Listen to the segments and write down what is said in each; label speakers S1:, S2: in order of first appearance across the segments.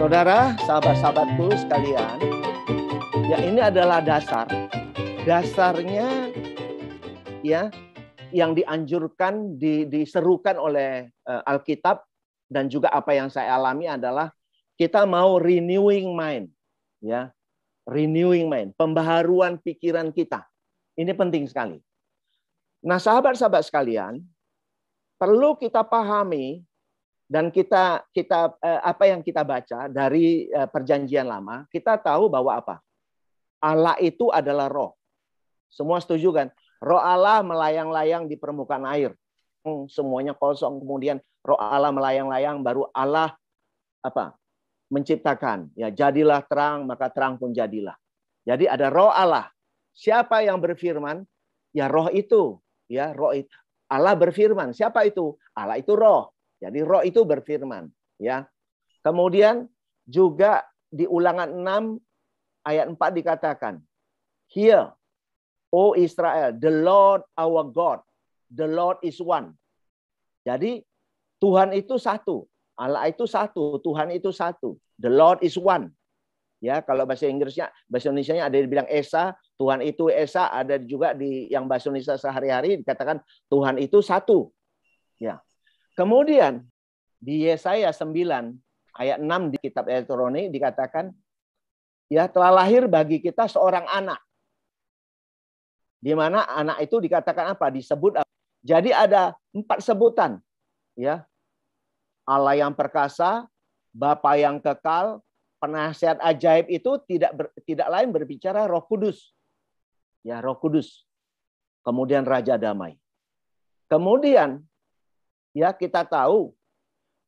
S1: Saudara, sahabat-sahabatku sekalian, ya ini adalah dasar. Dasarnya ya yang dianjurkan, diserukan oleh Alkitab dan juga apa yang saya alami adalah kita mau renewing mind, ya, renewing mind, pembaharuan pikiran kita. Ini penting sekali. Nah, sahabat-sahabat sekalian, perlu kita pahami dan kita apa yang kita baca dari Perjanjian Lama, kita tahu bahwa apa? Allah itu adalah roh. Semua setuju kan? Roh Allah melayang-layang di permukaan air. Semuanya kosong, kemudian roh Allah melayang-layang, baru Allah apa? Menciptakan. Ya, jadilah terang, maka terang pun jadilah. Jadi ada roh Allah. Siapa yang berfirman? Ya roh itu. Ya, roh itu. Allah berfirman. Siapa itu? Allah itu roh. Jadi roh itu berfirman. Ya. Kemudian juga di Ulangan 6 ayat 4 dikatakan, Hear, O Israel, the Lord our God, the Lord is one. Jadi Tuhan itu satu, Allah itu satu, Tuhan itu satu, the Lord is one. Ya, kalau bahasa Inggrisnya, bahasa Indonesianya ada yang bilang Esa, Tuhan itu Esa, ada juga di yang bahasa Indonesia sehari-hari dikatakan Tuhan itu satu. Ya. Kemudian di Yesaya 9 ayat 6 di kitab Deuteronomi dikatakan, ya telah lahir bagi kita seorang anak. Di mana anak itu dikatakan apa? Disebut apa? Jadi ada 4 sebutan. Ya. Allah yang perkasa, Bapa yang kekal, penasihat ajaib itu tidak lain berbicara Roh Kudus. Ya, Roh Kudus. Kemudian Raja Damai. Kemudian ya kita tahu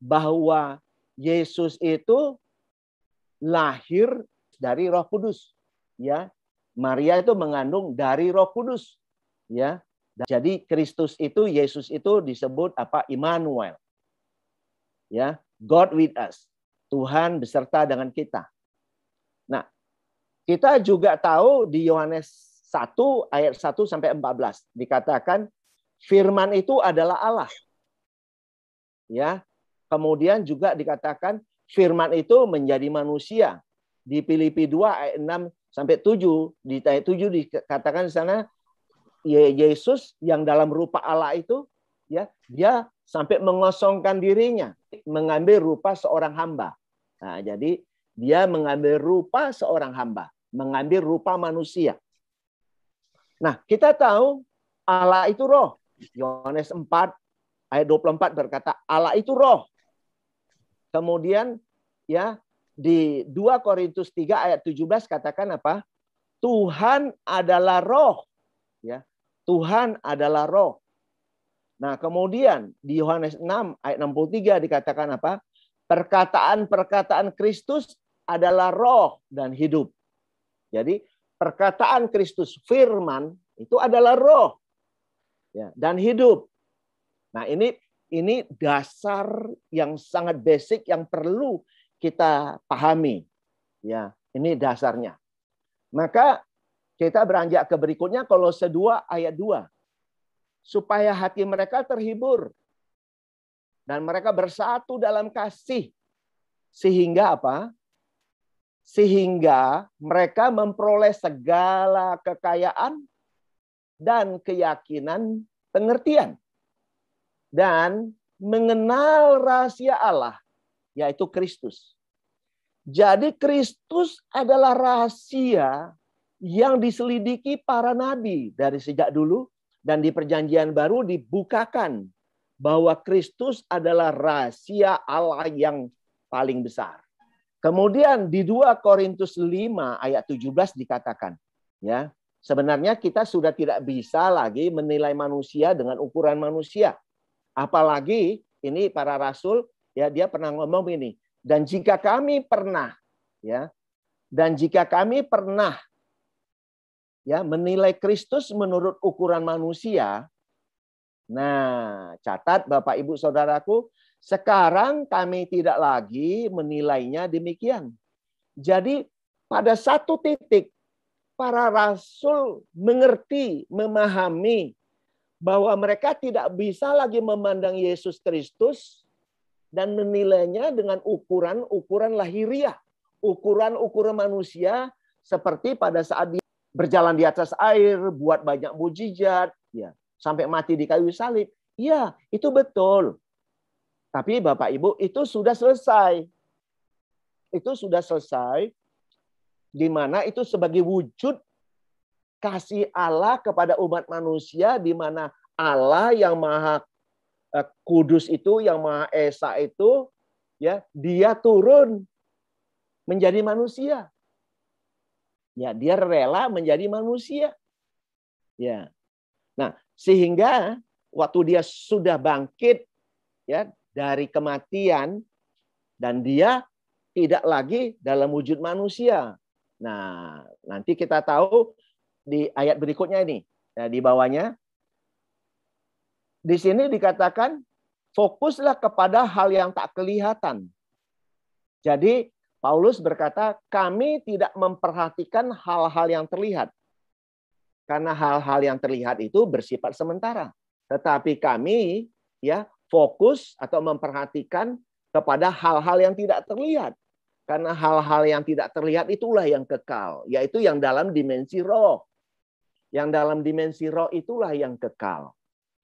S1: bahwa Yesus itu lahir dari Roh Kudus. Ya. Maria itu mengandung dari Roh Kudus. Ya. Jadi Kristus itu, Yesus itu disebut apa? Immanuel. Ya, God with us. Tuhan beserta dengan kita. Nah, kita juga tahu di Yohanes 1 ayat 1 sampai 14 dikatakan firman itu adalah Allah. Ya. Kemudian juga dikatakan firman itu menjadi manusia. Di Filipi 2 ayat 6 sampai 7, di ayat 7 dikatakan di sana Yesus yang dalam rupa Allah itu ya, dia sampai mengosongkan dirinya, mengambil rupa seorang hamba. Nah, jadi dia mengambil rupa seorang hamba, mengambil rupa manusia. Nah, kita tahu Allah itu roh. Yohanes 4 ayat 24 berkata Allah itu roh. Kemudian ya di 2 Korintus 3 ayat 17 katakan apa? Tuhan adalah roh. Ya. Tuhan adalah roh. Nah, kemudian di Yohanes 6 ayat 63 dikatakan apa? Perkataan-perkataan Kristus adalah roh dan hidup. Jadi, perkataan Kristus firman itu adalah roh ya, dan hidup. Nah, ini dasar yang sangat basic yang perlu kita pahami. Ya, ini dasarnya. Maka kita beranjak ke berikutnya Kolose 2 ayat 2. Supaya hati mereka terhibur dan mereka bersatu dalam kasih sehingga apa? Sehingga mereka memperoleh segala kekayaan dan keyakinan pengertian dan mengenal rahasia Allah yaitu Kristus. Jadi Kristus adalah rahasia yang diselidiki para nabi dari sejak dulu. Dan di Perjanjian Baru dibukakan bahwa Kristus adalah rahasia Allah yang paling besar. Kemudian di 2 Korintus 5 ayat 17 dikatakan, ya, sebenarnya kita sudah tidak bisa lagi menilai manusia dengan ukuran manusia. Apalagi ini para rasul, ya dia pernah ngomong ini, dan jika kami pernah ya menilai Kristus menurut ukuran manusia. Nah, catat Bapak Ibu Saudaraku, sekarang kami tidak lagi menilainya demikian. Jadi pada satu titik para rasul mengerti, memahami bahwa mereka tidak bisa lagi memandang Yesus Kristus dan menilainya dengan ukuran-ukuran lahiriah, ukuran-ukuran manusia seperti pada saat dia berjalan di atas air, buat banyak mujizat, ya, sampai mati di kayu salib. Ya, itu betul. Tapi Bapak Ibu, itu sudah selesai. Itu sudah selesai, di mana itu sebagai wujud kasih Allah kepada umat manusia, di mana Allah yang maha kudus itu, yang maha esa itu, ya, dia turun menjadi manusia. Ya, dia rela menjadi manusia. Ya. Nah, sehingga waktu dia sudah bangkit, ya, dari kematian, dan dia tidak lagi dalam wujud manusia. Nah, nanti kita tahu di ayat berikutnya ini, ya, di bawahnya. Di sini dikatakan, fokuslah kepada hal yang tak kelihatan. Jadi, Paulus berkata, kami tidak memperhatikan hal-hal yang terlihat. Karena hal-hal yang terlihat itu bersifat sementara. Tetapi kami, ya, fokus atau memperhatikan kepada hal-hal yang tidak terlihat. Karena hal-hal yang tidak terlihat itulah yang kekal, yaitu yang dalam dimensi roh. Yang dalam dimensi roh itulah yang kekal.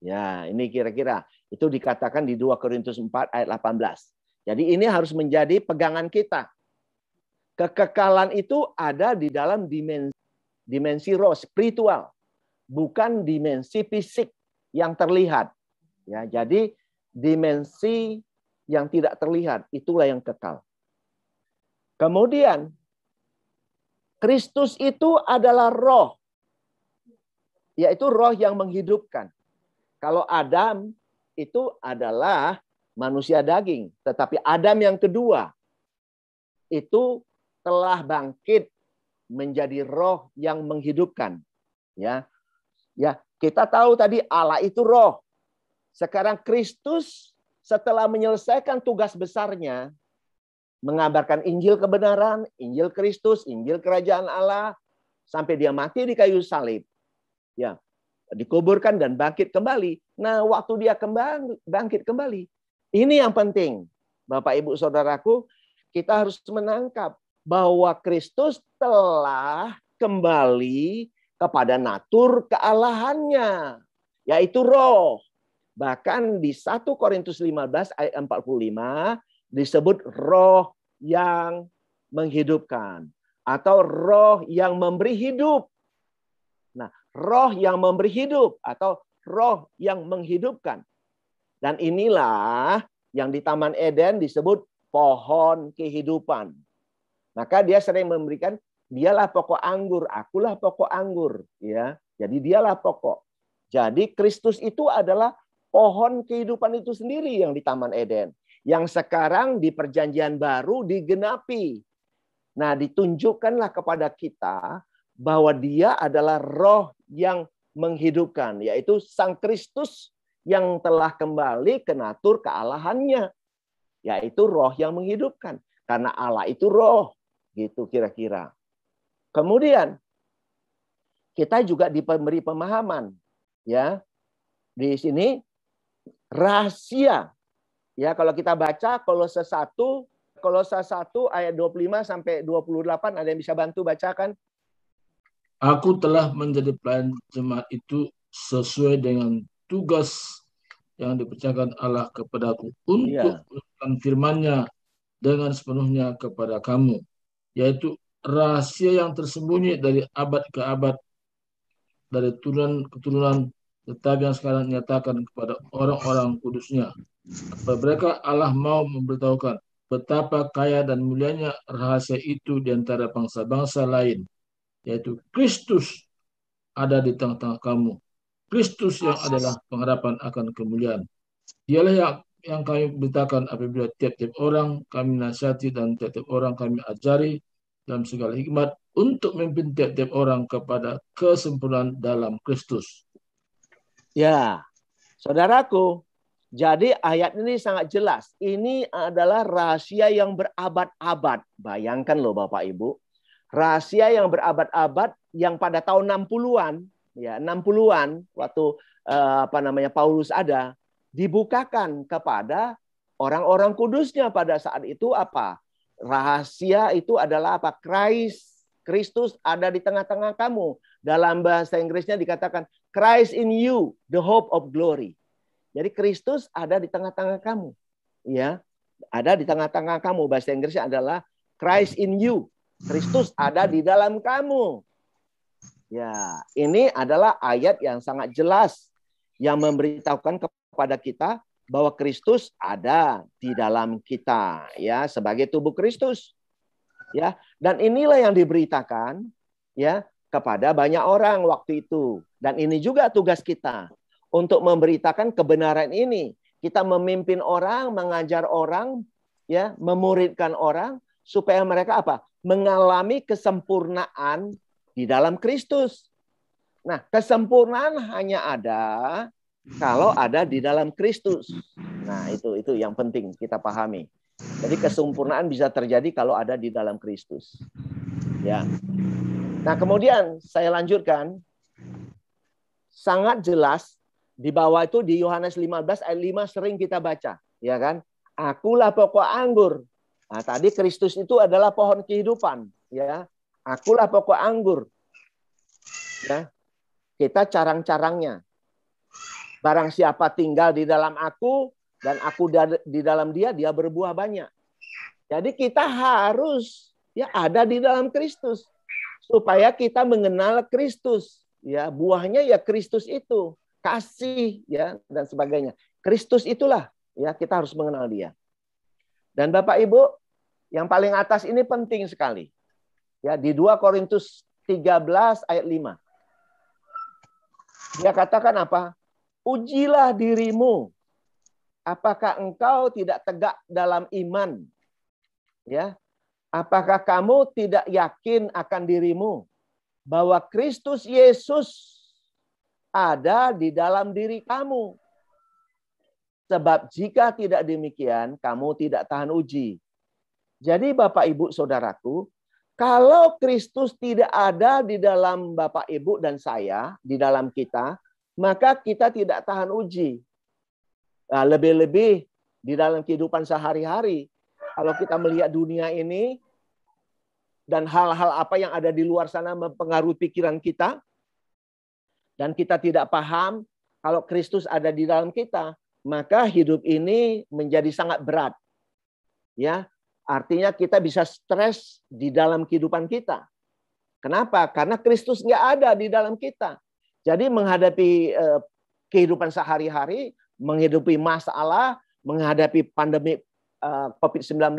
S1: Ya, ini kira-kira itu dikatakan di 2 Korintus 4 ayat 18. Jadi ini harus menjadi pegangan kita. Kekekalan itu ada di dalam dimensi roh, spiritual, bukan dimensi fisik yang terlihat. Ya, jadi dimensi yang tidak terlihat itulah yang kekal. Kemudian Kristus itu adalah roh, yaitu roh yang menghidupkan. Kalau Adam itu adalah manusia daging, tetapi Adam yang kedua itu telah bangkit menjadi roh yang menghidupkan. Ya, ya, kita tahu tadi Allah itu roh. Sekarang Kristus setelah menyelesaikan tugas besarnya, mengabarkan Injil kebenaran, Injil Kristus, Injil kerajaan Allah, sampai dia mati di kayu salib. Ya, dikuburkan dan bangkit kembali. Nah, waktu dia bangkit kembali, ini yang penting, Bapak Ibu Saudaraku, kita harus menangkap bahwa Kristus telah kembali kepada natur kealahannya, yaitu roh. Bahkan di 1 Korintus 15 ayat 45 disebut roh yang menghidupkan atau roh yang memberi hidup. Nah, roh yang memberi hidup atau roh yang menghidupkan. Dan inilah yang di Taman Eden disebut pohon kehidupan. Maka dia sering memberikan, dialah pokok anggur, akulah pokok anggur, ya. Jadi dialah pokok. Jadi Kristus itu adalah pohon kehidupan itu sendiri yang di Taman Eden, yang sekarang di perjanjian baru digenapi. Nah, ditunjukkanlah kepada kita bahwa dia adalah roh yang menghidupkan, yaitu Sang Kristus yang telah kembali ke natur kealahannya, yaitu roh yang menghidupkan. Karena Allah itu roh, gitu kira-kira. Kemudian kita juga diberi pemahaman, ya, di sini rahasia. Ya, kalau kita baca Kolose 1 ayat 25 sampai 28, ada yang bisa bantu bacakan?
S2: Aku telah menjadi pelayan jemaat itu sesuai dengan tugas yang dipercayakan Allah kepadaku untuk menunjukkan firman-Nya dengan sepenuhnya kepada kamu, yaitu rahasia yang tersembunyi dari abad ke abad, dari turunan ke turunan, tetapi yang sekarang dinyatakan kepada orang-orang kudus-Nya. Kepada mereka Allah mau memberitahukan betapa kaya dan mulianya rahasia itu di antara bangsa-bangsa lain, yaitu Kristus ada di tengah-tengah kamu. Kristus yang adalah pengharapan akan kemuliaan. Dialah yang kami beritakan apabila tiap-tiap orang kami nasihati dan tiap-tiap orang kami ajari dalam segala hikmat untuk memimpin tiap-tiap orang kepada kesempurnaan dalam Kristus.
S1: Ya, saudaraku, jadi ayat ini sangat jelas. Ini adalah rahasia yang berabad-abad. Bayangkan loh Bapak Ibu. Rahasia yang berabad-abad yang pada tahun 60-an, ya 60-an waktu Paulus ada, dibukakan kepada orang-orang kudusnya pada saat itu apa? Rahasia itu adalah apa? Kristus ada di tengah-tengah kamu. Dalam bahasa Inggrisnya dikatakan Christ in you, the hope of glory. Jadi Kristus ada di tengah-tengah kamu. Ya, ada di tengah-tengah kamu. Bahasa Inggrisnya adalah Christ in you. Kristus ada di dalam kamu. Ya, ini adalah ayat yang sangat jelas yang memberitahukan kepada kita bahwa Kristus ada di dalam kita, ya, sebagai tubuh Kristus. Ya, dan inilah yang diberitakan ya kepada banyak orang waktu itu. Dan ini juga tugas kita untuk memberitakan kebenaran ini. Kita memimpin orang, mengajar orang, ya, memuridkan orang supaya mereka apa? Mengalami kesempurnaan di dalam Kristus. Nah, kesempurnaan hanya ada kalau ada di dalam Kristus. Nah, itu yang penting kita pahami. Jadi kesempurnaan bisa terjadi kalau ada di dalam Kristus. Ya. Nah, kemudian saya lanjutkan. Sangat jelas di bawah itu di Yohanes 15 ayat 5 sering kita baca, ya kan? Akulah pokok anggur. Nah, tadi Kristus itu adalah pohon kehidupan, ya. Akulah pokok anggur. Ya. Kita carang-carangnya. Barang siapa tinggal di dalam aku dan aku di dalam dia, dia berbuah banyak. Jadi kita harus ya ada di dalam Kristus supaya kita mengenal Kristus. Ya, buahnya ya Kristus itu, kasih ya dan sebagainya. Kristus itulah ya kita harus mengenal dia. Dan Bapak Ibu, yang paling atas ini penting sekali. Ya, di 2 Korintus 13 ayat 5. Dia katakan apa? Ujilah dirimu. Apakah engkau tidak tegak dalam iman? Ya. Apakah kamu tidak yakin akan dirimu bahwa Kristus Yesus ada di dalam diri kamu? Sebab jika tidak demikian, kamu tidak tahan uji. Jadi Bapak Ibu Saudaraku, kalau Kristus tidak ada di dalam Bapak Ibu dan saya, di dalam kita, maka kita tidak tahan uji. Nah, lebih-lebih di dalam kehidupan sehari-hari. Kalau kita melihat dunia ini, dan hal-hal apa yang ada di luar sana mempengaruhi pikiran kita, dan kita tidak paham kalau Kristus ada di dalam kita, maka hidup ini menjadi sangat berat. Ya, artinya kita bisa stres di dalam kehidupan kita. Kenapa? Karena Kristus nggak ada di dalam kita. Jadi menghadapi kehidupan sehari-hari, menghadapi masalah, menghadapi pandemi COVID-19,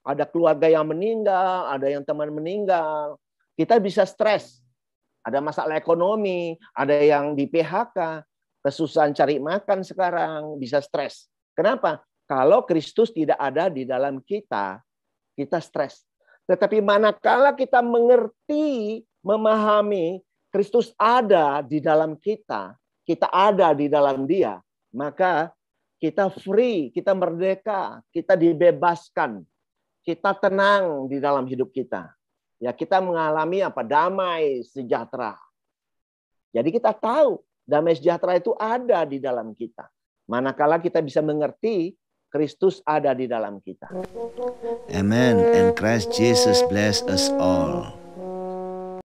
S1: ada keluarga yang meninggal, ada yang teman meninggal, kita bisa stres. Ada masalah ekonomi, ada yang di PHK, kesusahan cari makan sekarang, bisa stres. Kenapa? Kalau Kristus tidak ada di dalam kita, kita stres. Tetapi manakala kita mengerti, memahami Kristus ada di dalam kita ada di dalam Dia, maka kita free, kita merdeka, kita dibebaskan, kita tenang di dalam hidup kita. Ya, kita mengalami apa? Damai sejahtera. Jadi kita tahu damai sejahtera itu ada di dalam kita. Manakala kita bisa mengerti Kristus ada di dalam kita.
S3: Amen. And Christ Jesus bless us all.